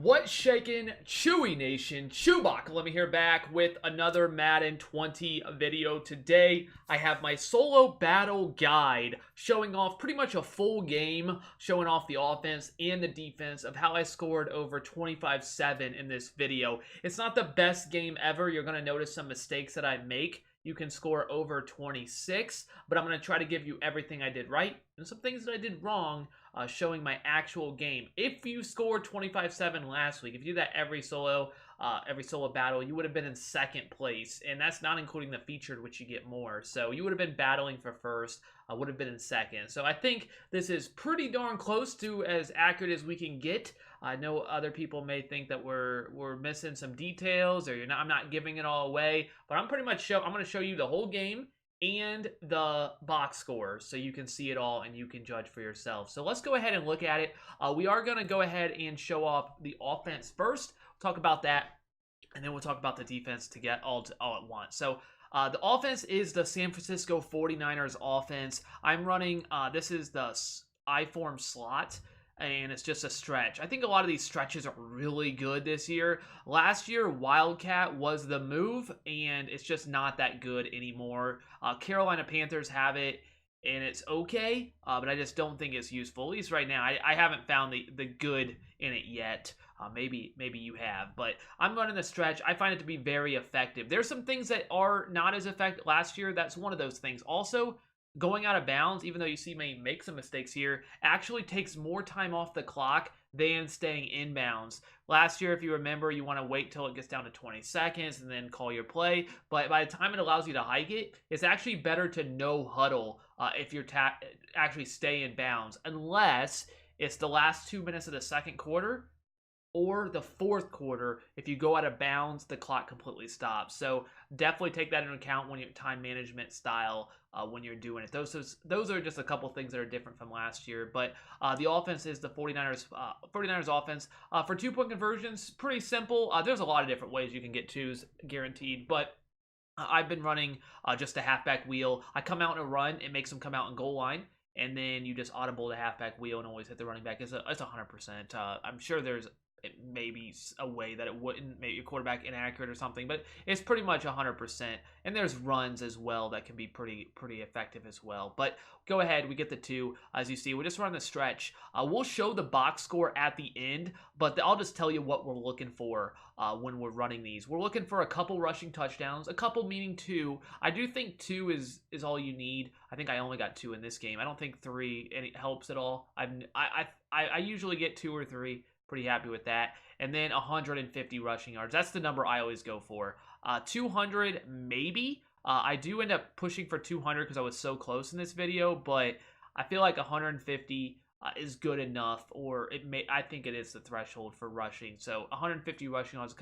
What's shaking, Chewy Nation? ChewbaccaLemma here back with another Madden 20 video. Today, I have my solo battle guide showing off pretty much a full game, showing off the offense and the defense of how I scored over 25-7 in this video. It's not the best game ever. You're going to notice some mistakes that I make. You can score over 26, but I'm going to try to give you everything I did right and some things that I did wrong, showing my actual game. If you scored 25-7 last week, if you did that every solo battle, you would have been in second place, and that's not including the featured, which you get more. So you would have been battling for first, would have been in second. So I think this is pretty darn close to as accurate as we can get. I know other people may think that we're missing some details, or I'm not giving it all away, but I'm going to show you the whole game and the box scores so you can see it all and you can judge for yourself. So let's go ahead and look at it. We are going to go ahead and show off the offense first. We'll talk about that, and then we'll talk about the defense to get all at once. So the offense is the San Francisco 49ers offense. I'm running, this is the I-form slot, and it's just a stretch. I think a lot of these stretches are really good this year. Last year, Wildcat was the move, and it's just not that good anymore. Carolina Panthers have it, and it's okay, but I just don't think it's useful. At least right now, I haven't found the good in it yet. Maybe you have, but I'm running the stretch. I find it to be very effective. There's some things that are not as effective last year. That's one of those things. Also, going out of bounds, even though you see me make some mistakes here, actually takes more time off the clock than staying inbounds. Last year, if you remember, you want to wait till it gets down to 20 seconds and then call your play. But by the time it allows you to hike it, it's actually better to no huddle if you're actually stay in bounds, unless it's the last 2 minutes of the second quarter or the fourth quarter. If you go out of bounds, the clock completely stops. So definitely take that into account when your time management style when you're doing it. Those are just a couple things that are different from last year. But the offense is the 49ers offense. For 2-point conversions, pretty simple. There's a lot of different ways you can get twos guaranteed, but I've been running just a halfback wheel. I come out in a run, it makes them come out in goal line, and then you just audible the halfback wheel and always hit the running back. It's 100%. I'm sure there's maybe a way that it wouldn't make your quarterback inaccurate or something, but it's pretty much 100%. And there's runs as well that can be pretty effective as well. But go ahead, we get the two. As you see, we just run the stretch. We'll show the box score at the end, but I'll just tell you what we're looking for when we're running these. We're looking for a couple rushing touchdowns, a couple meaning 2. I do think 2 is all you need. I think I only got 2 in this game. I don't think 3 helps at all. I usually get 2 or 3. Pretty happy with that. And then 150 rushing yards. That's the number I always go for. 200 maybe. I do end up pushing for 200 because I was so close in this video, but I feel like 150 is good enough, or I think it is the threshold for rushing. So 150 rushing yards, a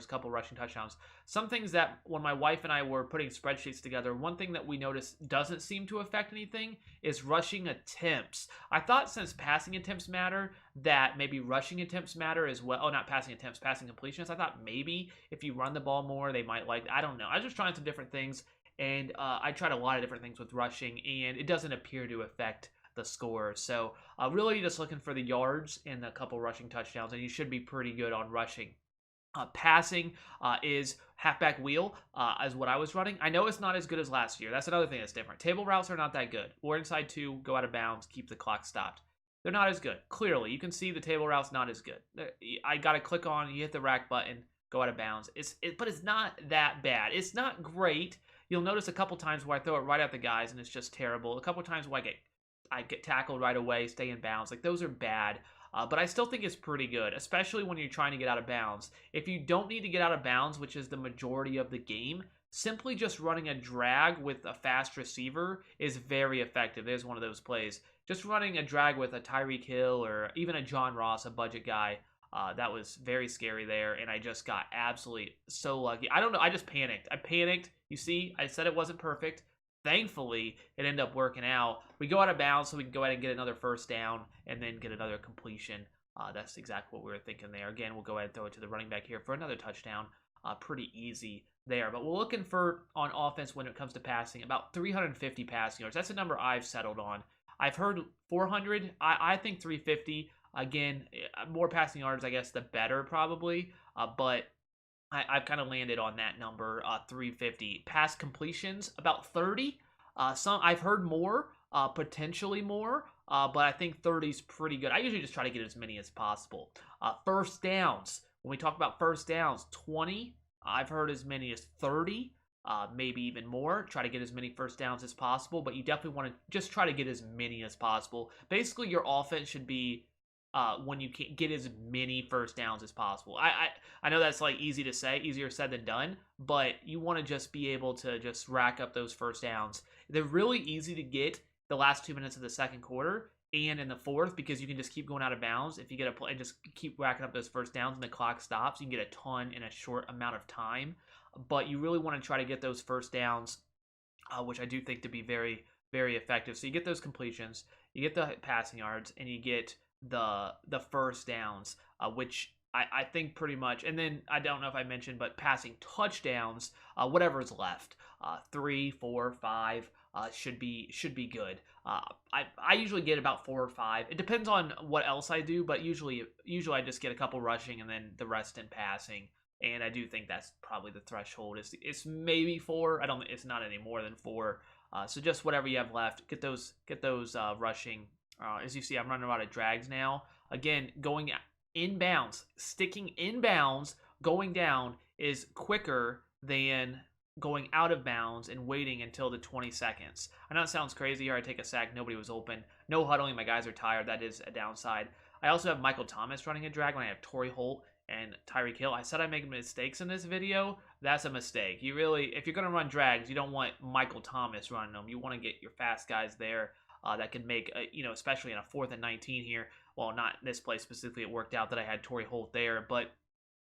couple rushing touchdowns. Some things that when my wife and I were putting spreadsheets together, one thing that we noticed doesn't seem to affect anything is rushing attempts. I thought since passing attempts matter, that maybe rushing attempts matter as well. Oh, not passing attempts, passing completions. I thought maybe if you run the ball more, they might like. I don't know. I was just trying some different things, and I tried a lot of different things with rushing, and it doesn't appear to affect the score. So really just looking for the yards and a couple rushing touchdowns, and you should be pretty good on rushing. Passing is halfback wheel is what I was running. I know it's not as good as last year. That's another thing that's different. Table routes are not that good. Or inside 2, go out of bounds, keep the clock stopped. They're not as good. Clearly, you can see the table route's not as good. I got to click on, you hit the rack button, go out of bounds. But it's not that bad. It's not great. You'll notice a couple times where I throw it right at the guys, and it's just terrible. A couple times where I get tackled right away, stay in bounds. Like, those are bad. But I still think it's pretty good, especially when you're trying to get out of bounds. If you don't need to get out of bounds, which is the majority of the game, simply just running a drag with a fast receiver is very effective. There's one of those plays. Just running a drag with a Tyreek Hill or even a John Ross, a budget guy, that was very scary there, and I just got absolutely so lucky. I don't know. I just panicked. I panicked. You see, I said it wasn't perfect. Thankfully, it ended up working out. We go out of bounds so we can go ahead and get another first down and then get another completion. That's exactly what we were thinking there. Again, we'll go ahead and throw it to the running back here for another touchdown. Pretty easy there. But we're looking for, on offense when it comes to passing, about 350 passing yards. That's a number I've settled on. I've heard 400. I think 350. Again, more passing yards, I guess, the better probably. But I've kind of landed on that number, 350. Pass completions, about 30. Some I've heard more, potentially more, but I think 30 is pretty good. I usually just try to get as many as possible. First downs. When we talk about first downs, 20. I've heard as many as 30. Maybe even more. Try to get as many first downs as possible, but you definitely want to just try to get as many as possible. Basically, your offense should be when you can get as many first downs as possible. I know that's like easy to say, easier said than done, but you want to just be able to just rack up those first downs. They're really easy to get the last 2 minutes of the second quarter and in the fourth because you can just keep going out of bounds. If you get a play and just keep racking up those first downs and the clock stops, you can get a ton in a short amount of time. But you really want to try to get those first downs, which I do think to be very, very effective. So you get those completions, you get the passing yards, and you get the first downs, which I think pretty much, and then I don't know if I mentioned, but passing touchdowns, whatever is left, 3, 4, 5 should be good. I usually get about 4 or 5. It depends on what else I do, but usually I just get a couple rushing and then the rest in passing. And I do think that's probably the threshold. It's maybe 4. I don't. It's not any more than 4. So just whatever you have left, get those rushing. As you see, I'm running out of drags now. Again, going inbounds, sticking inbounds, going down is quicker than going out of bounds and waiting until the 20 seconds. I know it sounds crazy here. I take a sack, nobody was open. No huddling, my guys are tired. That is a downside. I also have Michael Thomas running a drag when I have Torrey Holt and Tyreek Hill. I said I make mistakes in this video. That's a mistake. You really, if you're going to run drags, you don't want Michael Thomas running them. You want to get your fast guys there that can make, especially in a 4th and 19 here. Well, not in this play specifically. It worked out that I had Torrey Holt there. But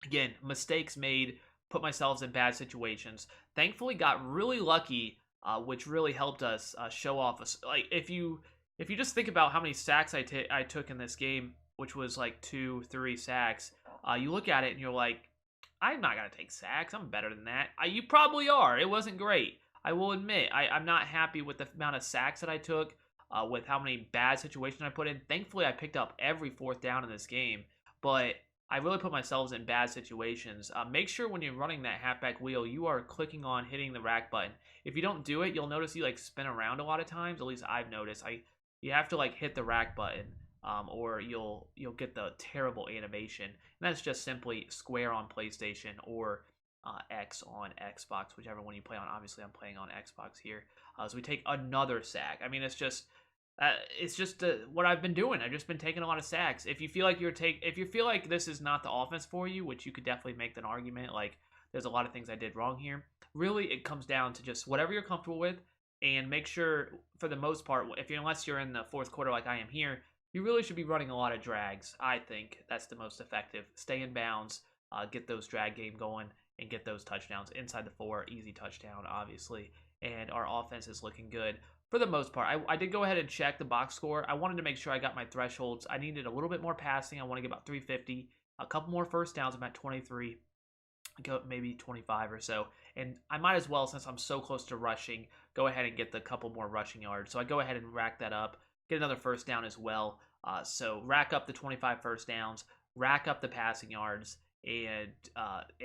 again, mistakes made, put myself in bad situations. Thankfully, got really lucky, which really helped us show off. Like if you just think about how many sacks I took in this game, which was like 2, 3 sacks. You look at it and you're like, I'm not going to take sacks. I'm better than that. You probably are. It wasn't great. I will admit, I'm not happy with the amount of sacks that I took, with how many bad situations I put in. Thankfully, I picked up every 4th down in this game, but I really put myself in bad situations. Make sure when you're running that halfback wheel, you are clicking on hitting the rack button. If you don't do it, you'll notice you like spin around a lot of times. At least I've noticed. You have to like hit the rack button. Or you'll get the terrible animation. And that's just simply square on PlayStation or X on Xbox, whichever one you play on. Obviously, I'm playing on Xbox here. So we take another sack. I mean, it's just what I've been doing. I've just been taking a lot of sacks. If you feel like this is not the offense for you, which you could definitely make an argument, like there's a lot of things I did wrong here. Really, it comes down to just whatever you're comfortable with, and make sure for the most part, unless you're in the 4th quarter like I am here, you really should be running a lot of drags. I think that's the most effective. Stay in bounds, get those drag game going, and get those touchdowns inside the 4. Easy touchdown, obviously. And our offense is looking good for the most part. I did go ahead and check the box score. I wanted to make sure I got my thresholds. I needed a little bit more passing. I want to get about 350. A couple more first downs. I'm at 23. Go maybe 25 or so. And I might as well, since I'm so close to rushing, go ahead and get the couple more rushing yards. So I go ahead and rack that up. Get another first down as well. So rack up the 25 first downs, rack up the passing yards, and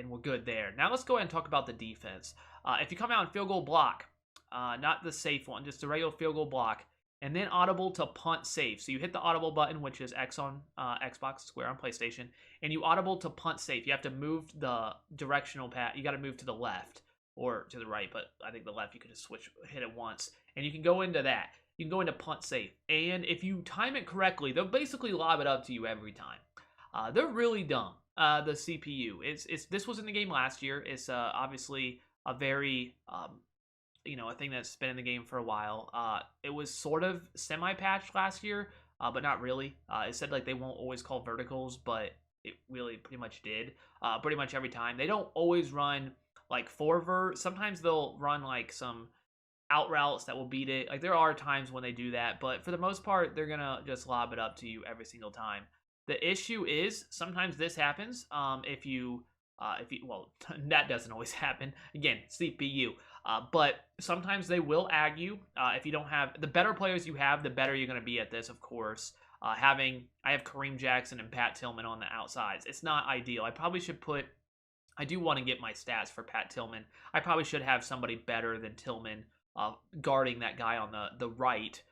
we're good there. Now let's go ahead and talk about the defense. If you come out and field goal block, not the safe one, just the regular field goal block, and then audible to punt safe. So you hit the audible button, which is X on Xbox, square on PlayStation, and you audible to punt safe. You have to move the directional path. You got to move to the left or to the right, but I think the left you could just hit it once, and you can go into that. You can go into punt safe, and if you time it correctly, they'll basically lob it up to you every time. They're really dumb. The CPU. This was in the game last year. It's obviously a very a thing that's been in the game for a while. It was sort of semi-patched last year, but not really. It said like they won't always call verticals, but it really pretty much did. Pretty much every time. They don't always run like 4-vert. Sometimes they'll run like some out routes that will beat it. Like there are times when they do that, but for the most part, they're gonna just lob it up to you every single time. The issue is sometimes this happens. If you well, that doesn't always happen. Again, CPU. But sometimes they will ag you. If you don't have the better players you have, the better you're gonna be at this, of course. I have Kareem Jackson and Pat Tillman on the outsides. It's not ideal. I do want to get my stats for Pat Tillman. I probably should have somebody better than Tillman guarding that guy on the right.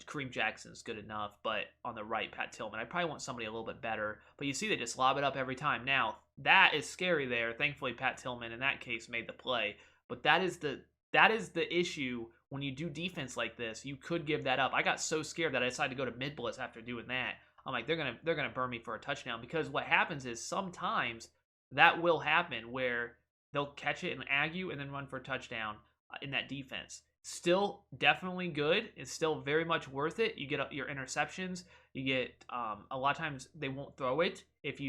Kareem Jackson's good enough, but on the right, Pat Tillman, I probably want somebody a little bit better. But you see, they just lob it up every time. Now, that is scary there. Thankfully, Pat Tillman, in that case, made the play. But that is the issue when you do defense like this. You could give that up. I got so scared that I decided to go to mid blitz after doing that. I'm like, they're gonna burn me for a touchdown, because what happens is sometimes that will happen where they'll catch it and ag you and then run for a touchdown in that defense. Still definitely good. It's still very much worth it. You get your interceptions. You get a lot of times they won't throw it if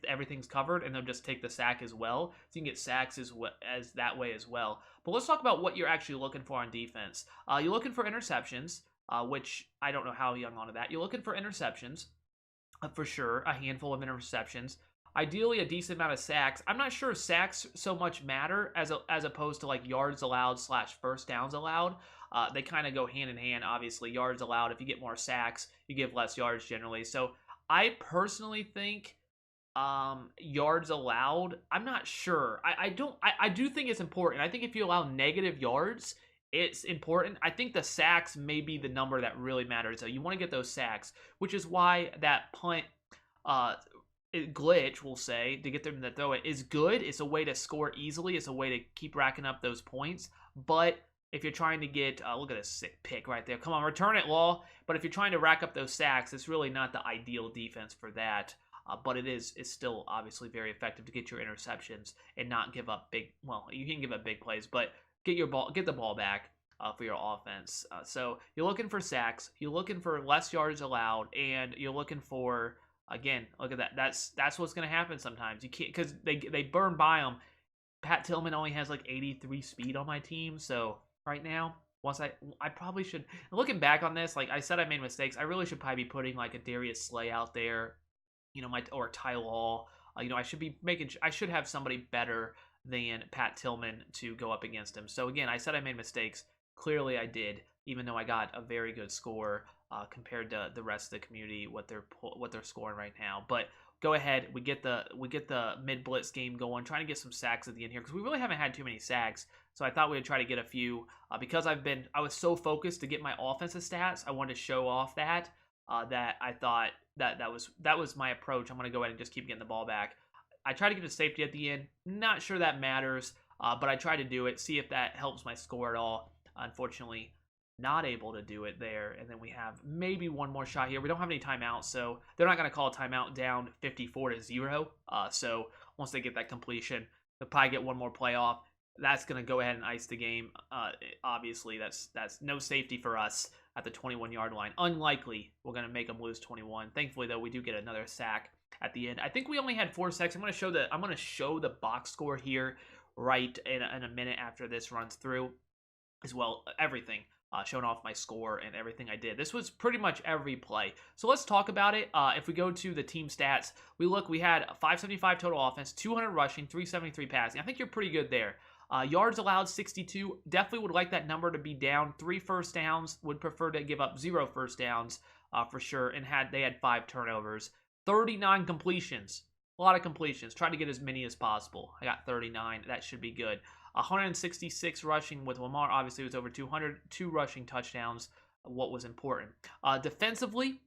everything's covered, and they'll just take the sack as well. So you can get sacks as that way as well. But let's talk about what you're actually looking for on defense. You're looking for interceptions, which I don't know how you hung on to that. You're looking for interceptions for sure, a handful of interceptions. Ideally, a decent amount of sacks. I'm not sure sacks so much matter as opposed to like yards allowed / first downs allowed. They kind of go hand in hand. Obviously, yards allowed. If you get more sacks, you give less yards generally. So I personally think yards allowed. I'm not sure. I do think it's important. I think if you allow negative yards, it's important. I think the sacks may be the number that really matters. So you want to get those sacks, which is why that punt glitch, we'll say, to get them to throw it is good. It's a way to score easily. It's a way to keep racking up those points. But if you're trying to get, look at this sick pick right there. Come on, return it, Law. But if you're trying to rack up those sacks, it's really not the ideal defense for that. But it's still obviously very effective to get your interceptions and not give up big. Well, you can give up big plays, but get the ball back for your offense. So you're looking for sacks. You're looking for less yards allowed, and you're looking for. Again, look at that. That's what's going to happen sometimes. You can't, because they burn by them. Pat Tillman only has like 83 speed on my team, so right now, I probably should. Looking back on this, like I said, I made mistakes. I really should probably be putting like a Darius Slay out there, or Ty Law. I should have somebody better than Pat Tillman to go up against him. So again, I said I made mistakes. Clearly, I did, even though I got a very good score. Compared to the rest of the community, what they're scoring right now. But go ahead, we get the mid blitz game going, trying to get some sacks at the end here, because we really haven't had too many sacks. So I thought we would try to get a few because I was so focused to get my offensive stats. I wanted to show off that I thought that was my approach. I'm going to go ahead and just keep getting the ball back. I try to get a safety at the end. Not sure that matters, but I try to do it. See if that helps my score at all. Unfortunately, not able to do it there. And then we have maybe one more shot here. We don't have any timeouts, so they're not going to call a timeout down 54-0. So once they get that completion, they'll probably get one more play off. That's going to go ahead and ice the game. Obviously, that's no safety for us at the 21-yard line. Unlikely we're going to make them lose 21. Thankfully, though, we do get another sack at the end. I think we only had 4 sacks. I'm going to show the box score here right in a minute after this runs through as well. Everything. Showing off my score and everything I did. This was pretty much every play. So let's talk about it. If we go to the team stats, we had 575 total offense, 200 rushing, 373 passing. I think you're pretty good there. Yards allowed, 62. Definitely would like that number to be down. 3 first downs. Would prefer to give up 0 first downs for sure. And they had 5 turnovers. 39 completions. A lot of completions. Tried to get as many as possible. I got 39. That should be good. 166 rushing with Lamar. Obviously, it was over 200. 2 rushing touchdowns. What was important. Defensively,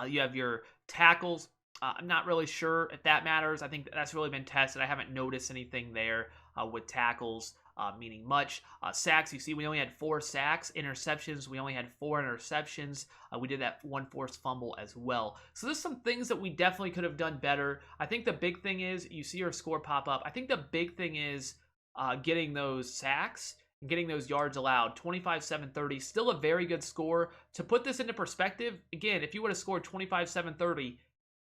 you have your tackles. I'm not really sure if that matters. I think that's really been tested. I haven't noticed anything there with tackles, meaning much. Sacks, you see, we only had 4 sacks. Interceptions, we only had 4 interceptions. We did that 1 forced fumble as well. So there's some things that we definitely could have done better. I think the big thing is, you see your score pop up. I think the big thing is getting those sacks and getting those yards allowed. 25-7-30, still a very good score. To put this into perspective, again, if you would have scored 25-7-30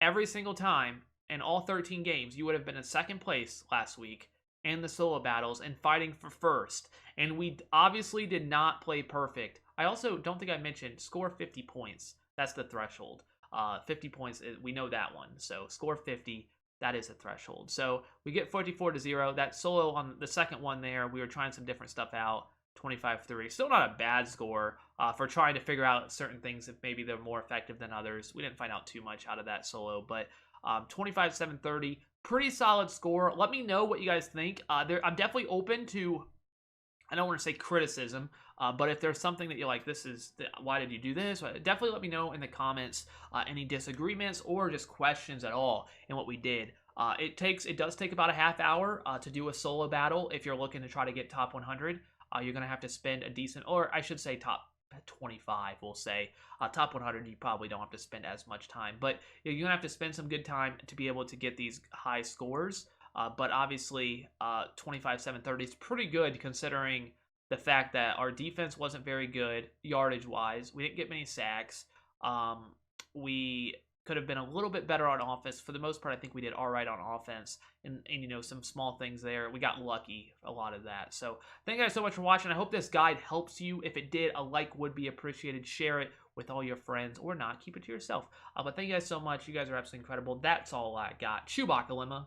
every single time in all 13 games, you would have been in second place last week in the solo battles and fighting for first. And we obviously did not play perfect. I also don't think I mentioned score 50 points. That's the threshold. 50 points, we know that one. So score 50. That is a threshold. So we get 44-0. That solo on the second one there, we were trying some different stuff out. 25-3. Still not a bad score for trying to figure out certain things if maybe they're more effective than others. We didn't find out too much out of that solo, but 25-7-30, pretty solid score. Let me know what you guys think. I'm definitely open to, I don't want to say criticism, but if there's something that you're like, why did you do this? Definitely let me know in the comments any disagreements or just questions at all in what we did. It does take about a half hour to do a solo battle if you're looking to try to get top 100. You're going to have to spend a decent, or I should say top 25, we'll say. Top 100, you probably don't have to spend as much time, but you're going to have to spend some good time to be able to get these high scores. But obviously, 25-7-30 is pretty good considering the fact that our defense wasn't very good yardage-wise. We didn't get many sacks. We could have been a little bit better on offense. For the most part, I think we did all right on offense. And you know, some small things there. We got lucky, a lot of that. So thank you guys so much for watching. I hope this guide helps you. If it did, a like would be appreciated. Share it with all your friends or not. Keep it to yourself. But thank you guys so much. You guys are absolutely incredible. That's all I got. ChewbaccaLemma.